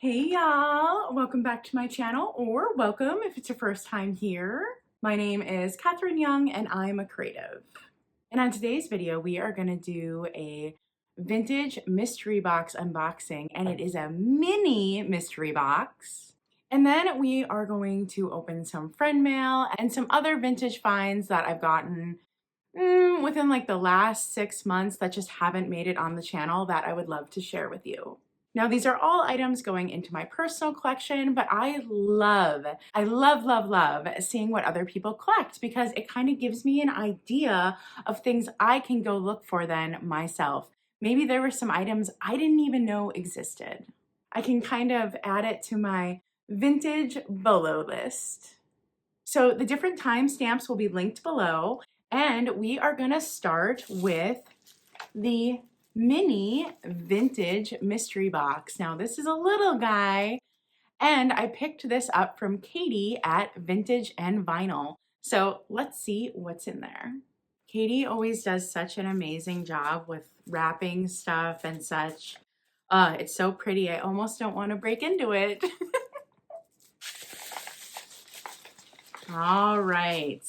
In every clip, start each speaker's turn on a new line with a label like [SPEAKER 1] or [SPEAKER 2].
[SPEAKER 1] Hey y'all, welcome back to my channel, or welcome if it's your first time here. My name is Katherine Young and I'm a creative. And on today's video, we are gonna do a vintage mystery box unboxing, and it is a mini mystery box. And then we are going to open some friend mail and some other vintage finds that I've gotten within like the last 6 months that just haven't made it on the channel that I would love to share with you. Now, these are all items going into my personal collection, but I love seeing what other people collect because it kind of gives me an idea of things I can go look for then myself. Maybe there were some items I didn't even know existed. I can kind of add it to my vintage bolo list. So the different timestamps will be linked below, and we are gonna start with the mini vintage mystery box. Now this is a little guy, and I picked this up from Katie at Vintage and Vinyl. So let's see what's in there. Katie always does such an amazing job with wrapping stuff and such. It's so pretty. I almost don't want to break into it. All right.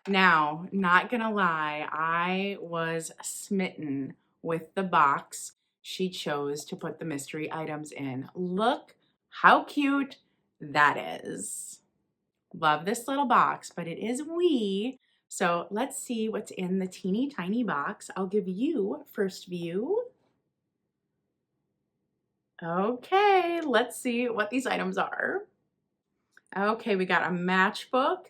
[SPEAKER 1] Now, not gonna lie, I was smitten with the box she chose to put the mystery items in. Look how cute that is. Love this little box, but it is wee. So let's see what's in the teeny tiny box. I'll give you first view. Okay, let's see what these items are. Okay, we got a matchbook.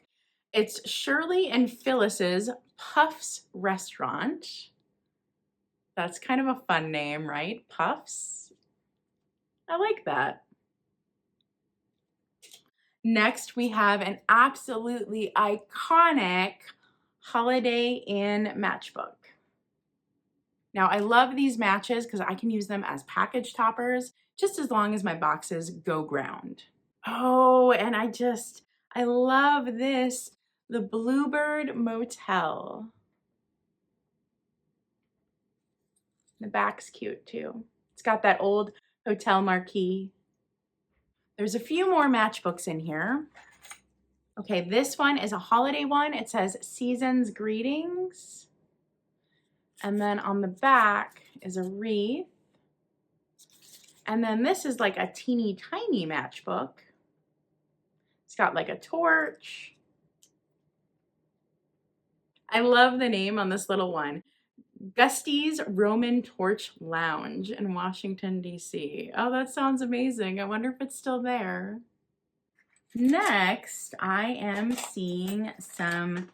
[SPEAKER 1] It's Shirley and Phyllis's Puffs Restaurant. That's kind of a fun name, right? Puffs. I like that. Next, we have an absolutely iconic Holiday Inn matchbook. Now, I love these matches because I can use them as package toppers just as long as my boxes go ground. Oh, and I love this. The Bluebird Motel. The back's cute too. It's got that old hotel marquee. There's a few more matchbooks in here. Okay, this one is a holiday one. It says Season's Greetings. And then on the back is a wreath. And then this is like a teeny tiny matchbook. It's got like a torch. I love the name on this little one. Gusty's Roman Torch Lounge in Washington, D.C. Oh, that sounds amazing. I wonder if it's still there. Next, I am seeing some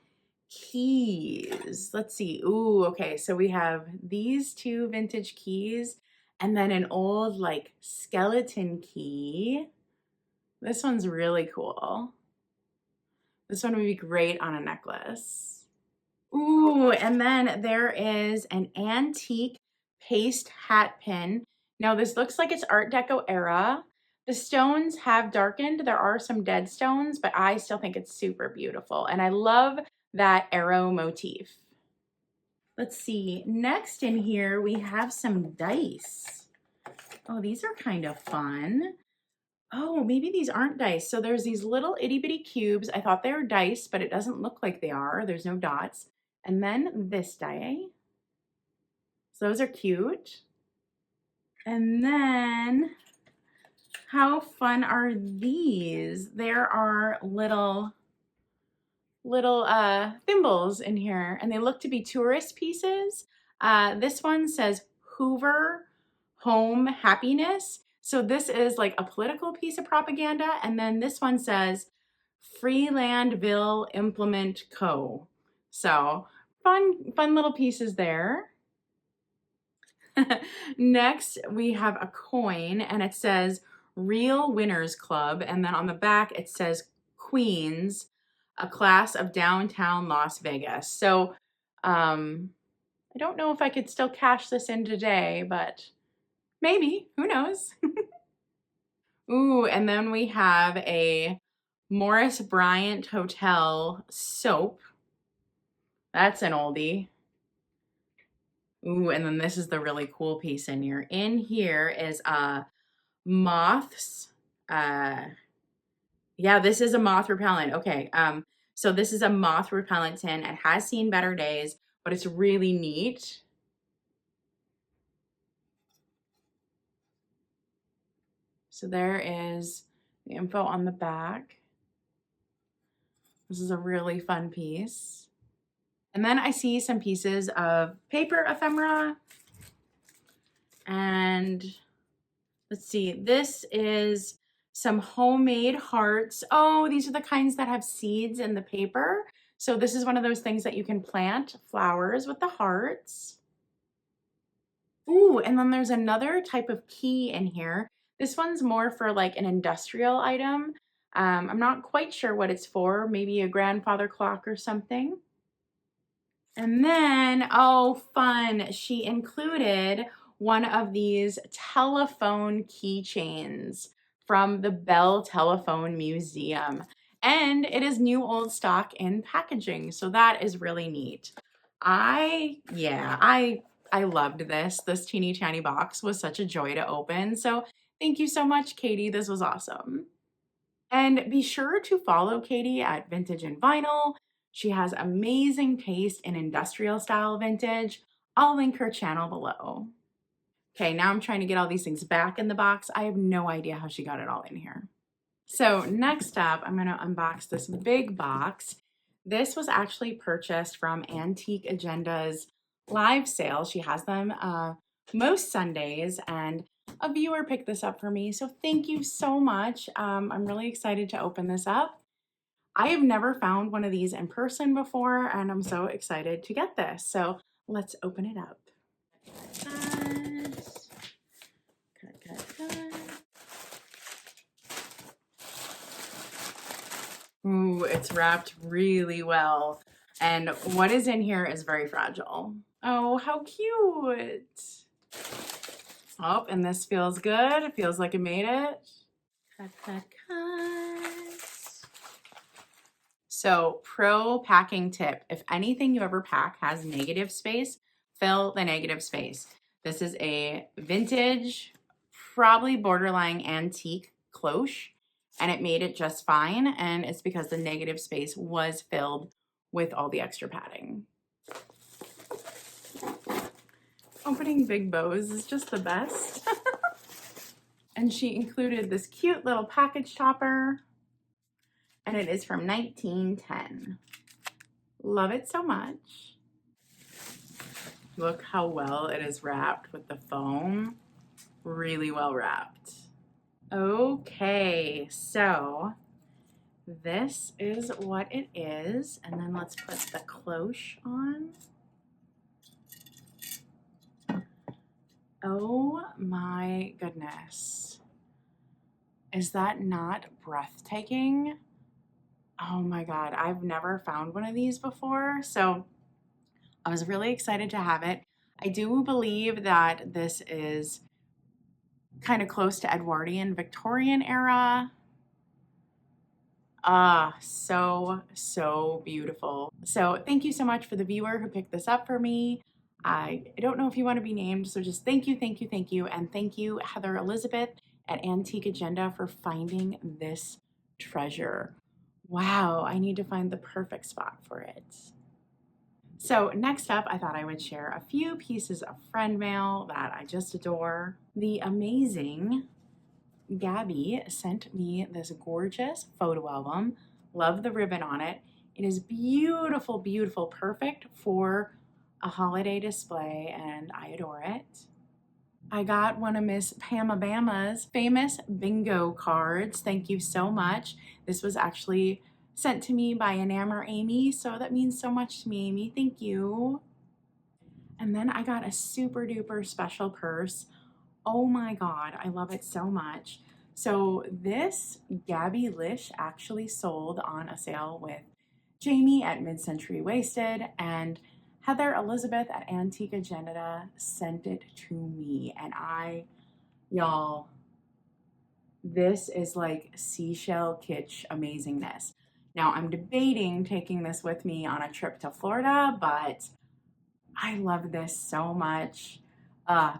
[SPEAKER 1] keys. Let's see. Ooh, okay. So we have these two vintage keys and then an old like skeleton key. This one's really cool. This one would be great on a necklace. Ooh, and then there is an antique paste hat pin. Now this looks like it's Art Deco era. The stones have darkened. There are some dead stones, but I still think it's super beautiful. And I love that arrow motif. Let's see, next in here we have some dice. Oh, these are kind of fun. Oh, maybe these aren't dice. So there's these little itty bitty cubes. I thought they were dice, but it doesn't look like they are. There's no dots. And then this die. So those are cute. And then how fun are these? There are little thimbles in here, and they look to be tourist pieces. This one says Hoover Home Happiness. So this is like a political piece of propaganda. And then this one says Freelandville Implement Co. So fun little pieces there. Next, we have a coin, and it says Real Winners Club. And then on the back, it says Queens, a class of downtown Las Vegas. So I don't know if I could still cash this in today, but maybe, who knows? Ooh, and then we have a Morris Bryant Hotel soap. That's an oldie. Ooh, and then this is the really cool piece in here. In here is a moths. Yeah, this is a moth repellent. Okay. So this is a moth repellent tin. It has seen better days, but it's really neat. So there is the info on the back. This is a really fun piece. And then I see some pieces of paper ephemera. And let's see, this is some homemade hearts. Oh, these are the kinds that have seeds in the paper. So this is one of those things that you can plant flowers with the hearts. Ooh, and then there's another type of key in here. This one's more for like an industrial item. I'm not quite sure what it's for, maybe a grandfather clock or something. And then, oh, fun, she included one of these telephone keychains from the Bell Telephone Museum. And it is new old stock in packaging, so that is really neat. I loved this. This teeny tiny box was such a joy to open. So thank you so much, Katie. This was awesome. And be sure to follow Katie at Vintage and Vinyl. She has amazing taste in industrial style vintage. I'll link her channel below. Okay, now I'm trying to get all these things back in the box. I have no idea how she got it all in here. So next up, I'm gonna unbox this big box. This was actually purchased from Antique Agenda's live sale. She has them most Sundays, and a viewer picked this up for me. So thank you so much. I'm really excited to open this up. I have never found one of these in person before, and I'm so excited to get this. So let's open it up. Cut. Ooh, it's wrapped really well. And what is in here is very fragile. Oh, how cute. Oh, and this feels good. It feels like it made it. Cut. So, pro packing tip. If anything you ever pack has negative space, fill the negative space. This is a vintage, probably borderline antique cloche, and it made it just fine. And it's because the negative space was filled with all the extra padding. Opening big bows is just the best. And she included this cute little package topper, and it is from 1910. Love it so much. Look how well it is wrapped with the foam. Really well wrapped. Okay, so this is what it is. And then let's put the cloche on. Oh my goodness. Is that not breathtaking? Oh my God, I've never found one of these before. So I was really excited to have it. I do believe that this is kind of close to Edwardian Victorian era. So beautiful. So thank you so much for the viewer who picked this up for me. I don't know if you want to be named, so just thank you. And thank you, Heather Elizabeth at Antique Agenda, for finding this treasure. Wow, I need to find the perfect spot for it. So next up, I thought I would share a few pieces of friend mail that I just adore. The amazing Gabby sent me this gorgeous photo album. Love the ribbon on it. It is beautiful, beautiful, perfect for a holiday display, and I adore it. I got one of Miss Pamma Bama's famous bingo cards. Thank you so much. This was actually sent to me by enamor Amy, so that means so much to me, Amy. Thank you. And then I got a super duper special purse. Oh my God, I love it so much. So this Gabby Lish actually sold on a sale with Jamie at Mid-Century Wasted, and Heather Elizabeth at Antique Agenda sent it to me. And y'all, this is like seashell kitsch amazingness. Now I'm debating taking this with me on a trip to Florida, but I love this so much.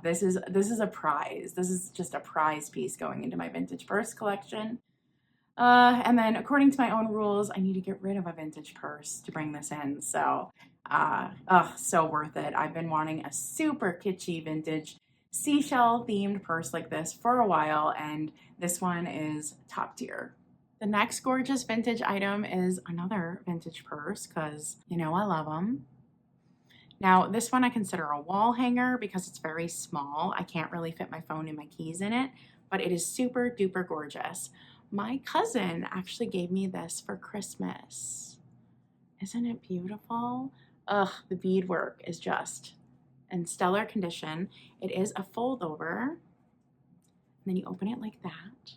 [SPEAKER 1] This is a prize. This is just a prize piece going into my vintage purse collection. And then according to my own rules, I need to get rid of a vintage purse to bring this in. So, so worth it. I've been wanting a super kitschy vintage seashell themed purse like this for a while, and this one is top tier. The next gorgeous vintage item is another vintage purse because, you know, I love them. Now, this one I consider a wall hanger because it's very small. I can't really fit my phone and my keys in it, but it is super duper gorgeous. My cousin actually gave me this for Christmas. Isn't it beautiful? Ugh, the beadwork is just in stellar condition. It is a fold over, and then you open it like that.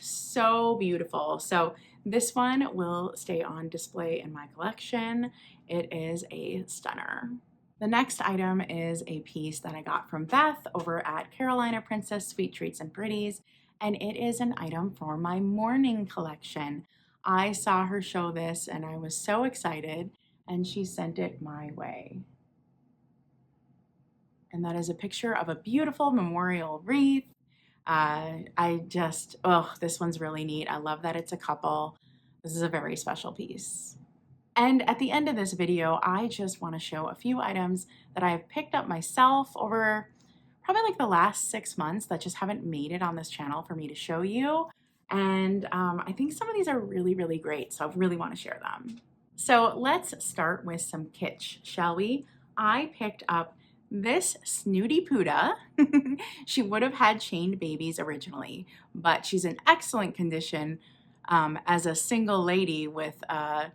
[SPEAKER 1] So beautiful. So this one will stay on display in my collection. It is a stunner. The next item is a piece that I got from Beth over at Carolina Princess Sweet Treats and Pretties, and it is an item for my Mourning collection. I saw her show this and I was so excited, and she sent it my way. And that is a picture of a beautiful memorial wreath. This one's really neat. I love that it's a couple. This is a very special piece. And at the end of this video, I just want to show a few items that I have picked up myself over probably like the last 6 months that just haven't made it on this channel for me to show you. And I think some of these are really, really great, so I really want to share them. So let's start with some kitsch, shall we? I picked up this Snooty Puda. She would have had chained babies originally, but she's in excellent condition as a single lady with an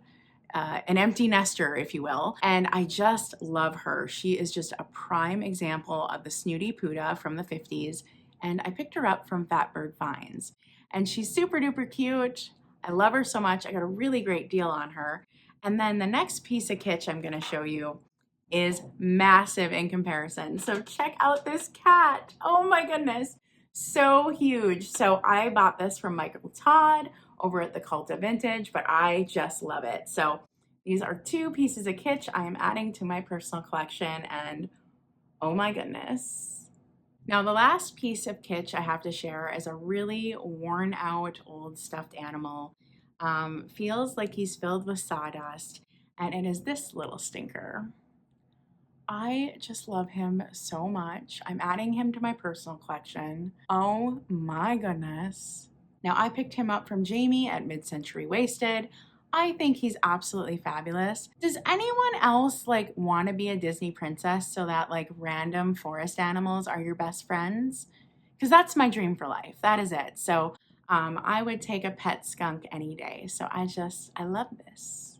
[SPEAKER 1] empty nester, if you will. And I just love her. She is just a prime example of the Snooty Puda from the 50s. And I picked her up from Fatbird Finds. And she's super duper cute. I love her so much. I got a really great deal on her. And then the next piece of kitsch I'm going to show you is massive in comparison. So check out this cat. Oh my goodness. So huge. So I bought this from Michael Todd over at The.Cult.Of.Vintage, but I just love it. So these are 2 pieces of kitsch I am adding to my personal collection, and oh my goodness. Now the last piece of kitsch I have to share is a really worn out old stuffed animal. Feels like he's filled with sawdust, and it is this little stinker. I just love him so much. I'm adding him to my personal collection. Oh my goodness. Now I picked him up from Jamie at Mid-Century Wasted. I think he's absolutely fabulous. Does anyone else like want to be a Disney princess so that like random forest animals are your best friends? Because that's my dream for life. That is it. So I would take a pet skunk any day. So I love this.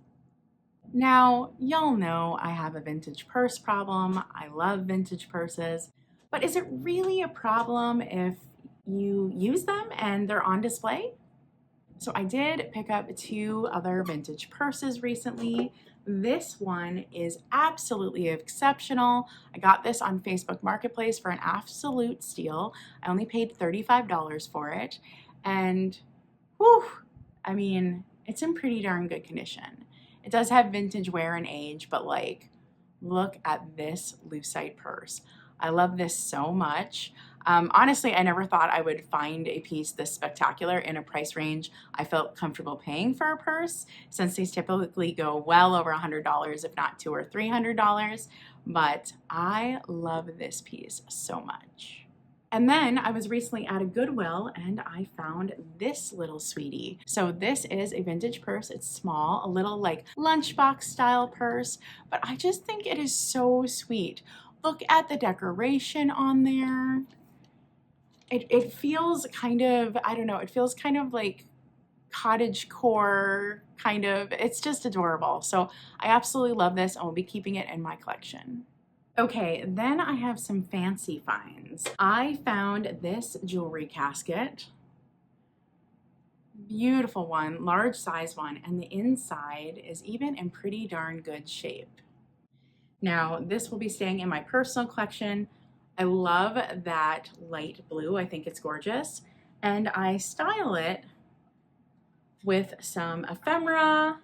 [SPEAKER 1] Now, y'all know I have a vintage purse problem. I love vintage purses, but is it really a problem if you use them and they're on display? So I did pick up 2 other vintage purses recently. This one is absolutely exceptional. I got this on Facebook Marketplace for an absolute steal. I only paid $35 for it. And whew, I mean, it's in pretty darn good condition. It does have vintage wear and age, but like, look at this lucite purse. I love this so much. Honestly, I never thought I would find a piece this spectacular in a price range I felt comfortable paying for a purse, since these typically go well over $100, if not $200 or $300. But I love this piece so much. And then I was recently at a Goodwill and I found this little sweetie. So this is a vintage purse. It's small, a little like lunchbox style purse, but I just think it is so sweet. Look at the decoration on there. It feels kind of, I don't know, it feels kind of like cottage core kind of. It's just adorable. So I absolutely love this and will be keeping it in my collection. Okay, then I have some fancy finds. I found this jewelry casket. Beautiful one, large size one, and the inside is even in pretty darn good shape. Now, this will be staying in my personal collection. I love that light blue. I think it's gorgeous. And I style it with some ephemera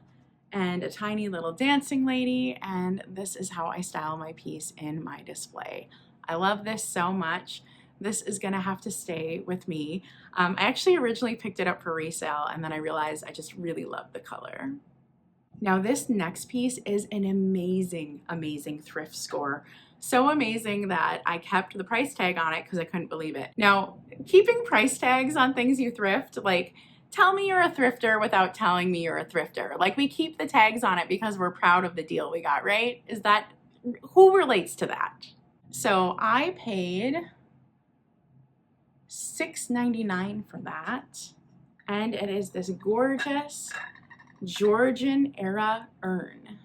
[SPEAKER 1] and a tiny little dancing lady, and this is how I style my piece in my display. I love this so much. This is gonna have to stay with me. I actually originally picked it up for resale, and then I realized I just really love the color. Now this next piece is an amazing, amazing thrift score. So amazing that I kept the price tag on it because I couldn't believe it. Now, keeping price tags on things you thrift, like, tell me you're a thrifter without telling me you're a thrifter. Like, we keep the tags on it because we're proud of the deal we got, right? Who relates to that? So I paid $6.99 for that. And it is this gorgeous Georgian era urn.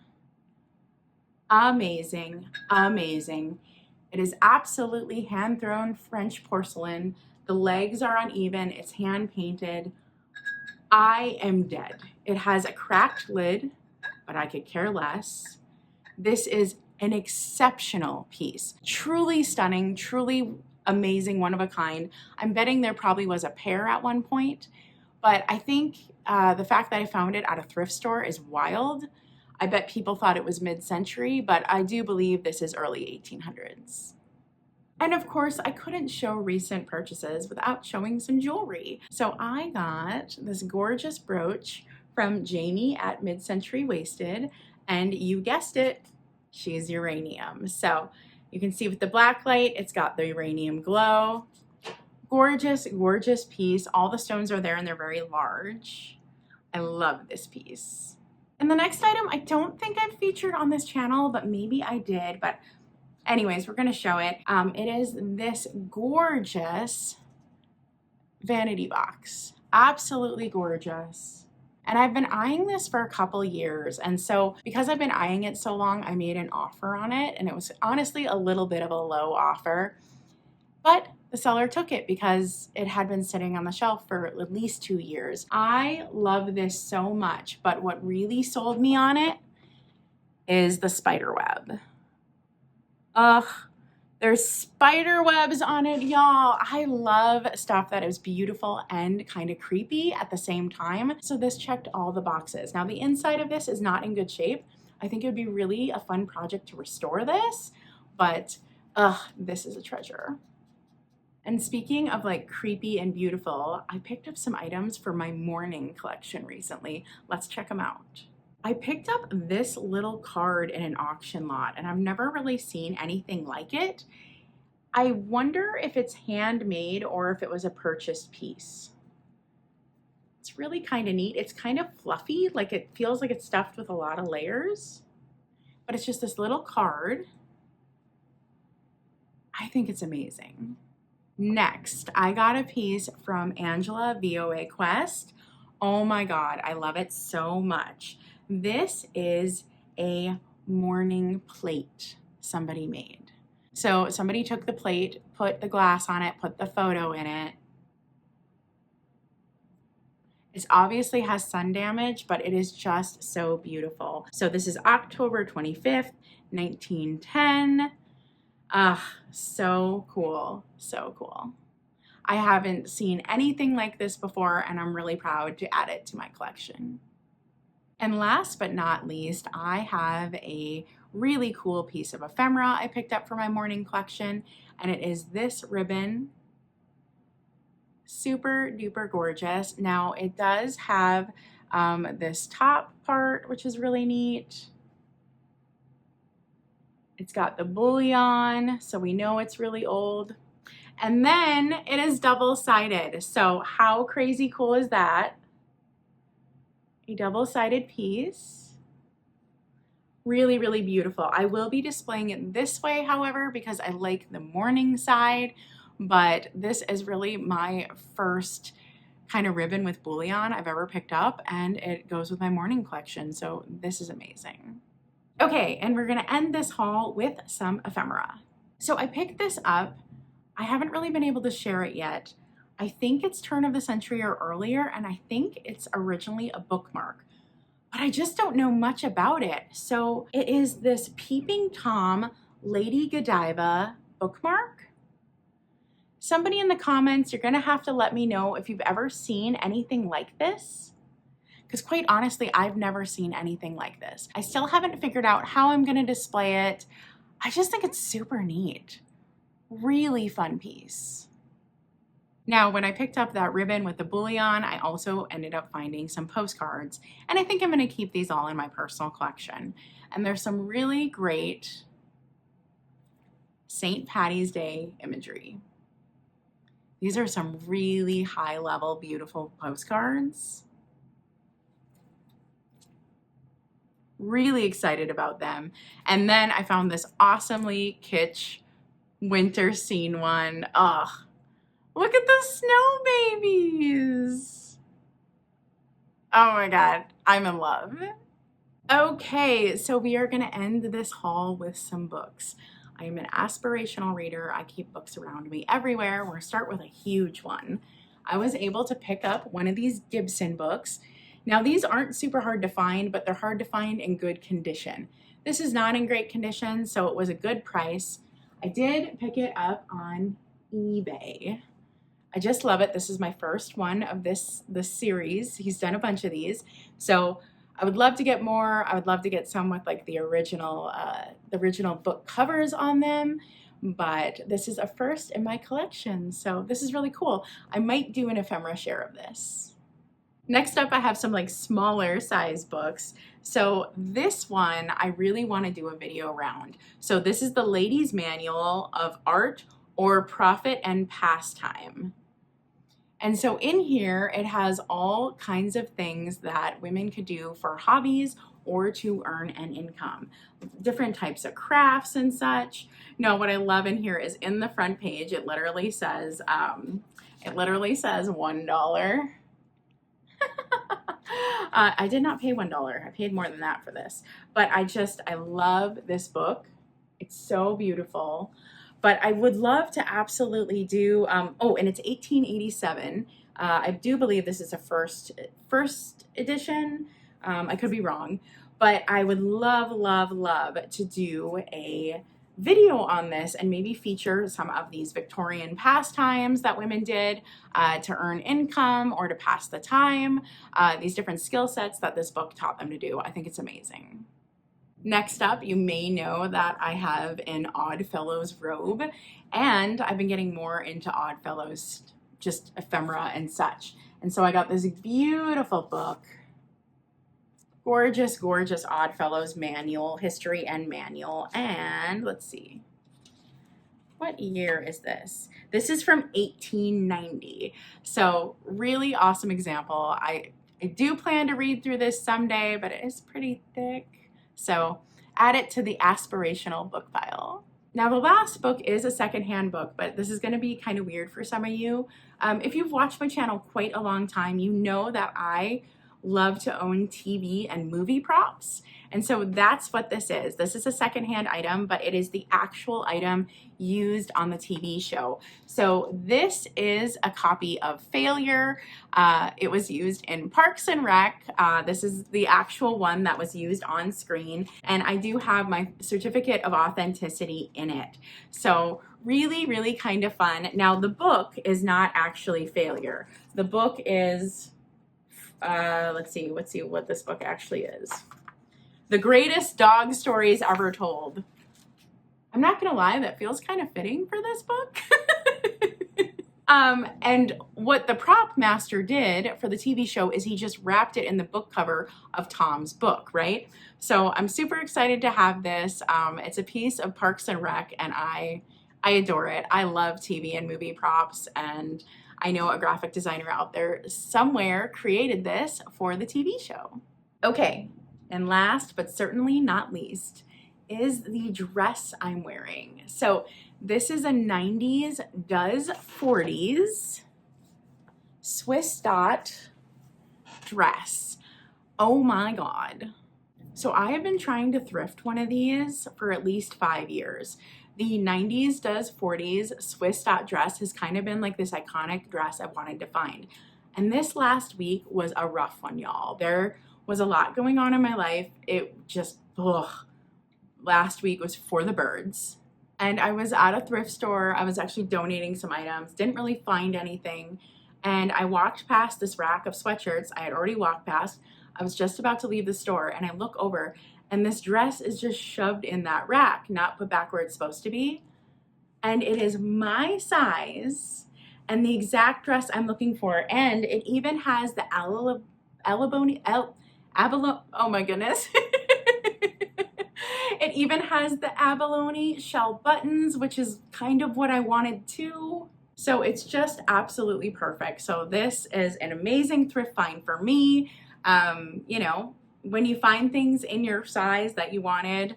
[SPEAKER 1] Amazing, amazing. It is absolutely hand-thrown French porcelain. The legs are uneven, it's hand-painted. I am dead. It has a cracked lid, but I could care less. This is an exceptional piece. Truly stunning, truly amazing, one of a kind. I'm betting there probably was a pair at one point, but I think the fact that I found it at a thrift store is wild. I bet people thought it was mid-century, but I do believe this is early 1800s. And of course, I couldn't show recent purchases without showing some jewelry. So I got this gorgeous brooch from Jamie at Mid-Century Wasted, and you guessed it, she's uranium. So you can see with the black light, it's got the uranium glow. Gorgeous, gorgeous piece. All the stones are there and they're very large. I love this piece. And the next item, I don't think I've featured on this channel, but maybe I did. But anyways, we're gonna show it. It is this gorgeous vanity box. Absolutely gorgeous. And I've been eyeing this for a couple years. And so because I've been eyeing it so long, I made an offer on it. And it was honestly a little bit of a low offer. But the seller took it because it had been sitting on the shelf for at least 2 years. I love this so much, but what really sold me on it is the spider web. Ugh, there's spider webs on it, y'all. I love stuff that is beautiful and kind of creepy at the same time. So this checked all the boxes. Now the inside of this is not in good shape. I think it would be really a fun project to restore this, but this is a treasure. And speaking of like creepy and beautiful, I picked up some items for my Mourning collection recently. Let's check them out. I picked up this little card in an auction lot and I've never really seen anything like it. I wonder if it's handmade or if it was a purchased piece. It's really kind of neat. It's kind of fluffy, like it feels like it's stuffed with a lot of layers, but it's just this little card. I think it's amazing. Next, I got a piece from Angela VOA Quest. Oh my God, I love it so much. This is a Mourning plate somebody made. So somebody took the plate, put the glass on it, put the photo in it. It obviously has sun damage, but it is just so beautiful. So this is October 25th, 1910. So cool, so cool. I haven't seen anything like this before and I'm really proud to add it to my collection. And last but not least, I have a really cool piece of ephemera I picked up for my Mourning collection, and it is this ribbon. Super duper gorgeous. Now it does have this top part, which is really neat. It's got the bullion, so we know it's really old. And then it is double-sided. So how crazy cool is that? A double-sided piece. Really, really beautiful. I will be displaying it this way, however, because I like the Mourning side, but this is really my first kind of ribbon with bullion I've ever picked up, and it goes with my Mourning collection, so this is amazing. Okay, and we're gonna end this haul with some ephemera. So I picked this up. I haven't really been able to share it yet. I think it's turn of the century or earlier, and I think it's originally a bookmark, but I just don't know much about it. So it is this Peeping Tom Lady Godiva bookmark. Somebody in the comments, you're gonna have to let me know if you've ever seen anything like this, because quite honestly, I've never seen anything like this. I still haven't figured out how I'm gonna display it. I just think it's super neat. Really fun piece. Now, when I picked up that ribbon with the bullion, I also ended up finding some postcards, and I think I'm going to keep these all in my personal collection. And there's some really great St. Patty's Day imagery. These are some really high level, beautiful postcards. Really excited about them. And then I found this awesomely kitsch winter scene one. Ugh, look at the snow babies. Oh my God, I'm in love. Okay, so we are gonna end this haul with some books. I am an aspirational reader. I keep books around me everywhere. We're gonna start with a huge one. I was able to pick up one of these Gibson books. Now these aren't super hard to find, but they're hard to find in good condition. This is not in great condition, so it was a good price. I did pick it up on eBay. I just love it. This is my first one of this series. He's done a bunch of these. So I would love to get more. I would love to get some with like the original book covers on them, but this is a first in my collection. So this is really cool. I might do an ephemera share of this. Next up, I have some like smaller size books. So this one, I really want to do a video around. So this is the Ladies' Manual of Art or Profit and Pastime. And so in here, it has all kinds of things that women could do for hobbies or to earn an income. Different types of crafts and such. No, what I love in here is in the front page, it literally says $1. I did not pay $1. I paid more than that for this. But I love this book. It's so beautiful. But I would love to absolutely do, oh, and it's 1887. I do believe this is a first edition. I could be wrong, but I would love, love, love to do a video on this and maybe feature some of these Victorian pastimes that women did to earn income or to pass the time, these different skill sets that this book taught them to do. I think it's amazing. Next up, you may know that I have an Oddfellows robe, and I've been getting more into Oddfellows, just ephemera and such. And so I got this beautiful book, gorgeous, gorgeous Oddfellows manual, history and manual. And let's see, what year is this? This is from 1890. So really awesome example. I do plan to read through this someday, but it is pretty thick. So add it to the aspirational book pile. Now the last book is a secondhand book, but this is going to be kind of weird for some of you. If you've watched my channel quite a long time, you know that I love to own TV and movie props. And so that's what this is. This is a secondhand item, but it is the actual item used on the TV show. So this is a copy of Failure. It was used in Parks and Rec. This is the actual one that was used on screen. And I do have my certificate of authenticity in it. So really, really kind of fun. Now the book is not actually Failure. The book is, let's see what this book actually is. The Greatest Dog Stories Ever Told. I'm not gonna lie, that feels kind of fitting for this book. And what the prop master did for the TV show is he just wrapped it in the book cover of Tom's book, right? So I'm super excited to have this. It's a piece of Parks and Rec, and I adore it. I love TV and movie props, and I know a graphic designer out there somewhere created this for the TV show. Okay, and last but certainly not least is the dress I'm wearing. So this is a 90s does 40s Swiss dot dress. Oh my God. So I have been trying to thrift one of these for at least 5 years. The 90s does 40s Swiss dot dress has kind of been like this iconic dress I wanted to find. And this last week was a rough one, y'all. There was a lot going on in my life. It just, last week was for the birds. And I was at a thrift store. I was actually donating some items, didn't really find anything. And I walked past this rack of sweatshirts I had already walked past. I was just about to leave the store, and I look over and this dress is just shoved in that rack, not put back where it's supposed to be. and it is my size and the exact dress I'm looking for. And it even has the oh my goodness. It even has the abalone shell buttons, which is kind of what I wanted too. So it's just absolutely perfect. So this is an amazing thrift find for me. You know, when you find things in your size that you wanted,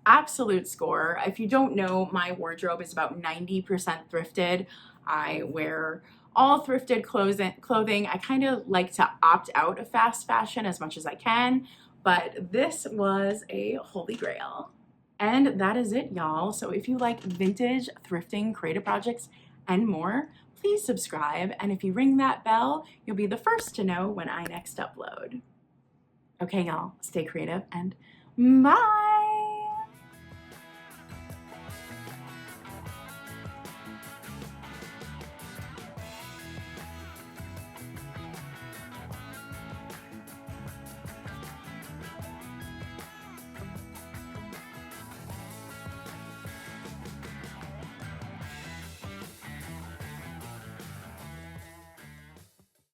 [SPEAKER 1] absolute score. If you don't know, my wardrobe is about 90% thrifted. I wear all thrifted clothing. I kind of like to opt out of fast fashion as much as I can, but this was a holy grail. And that is it, y'all. So if you like vintage, thrifting, creative projects, and more, please subscribe. And if you ring that bell, you'll be the first to know when I next upload. Okay, y'all, stay creative and bye.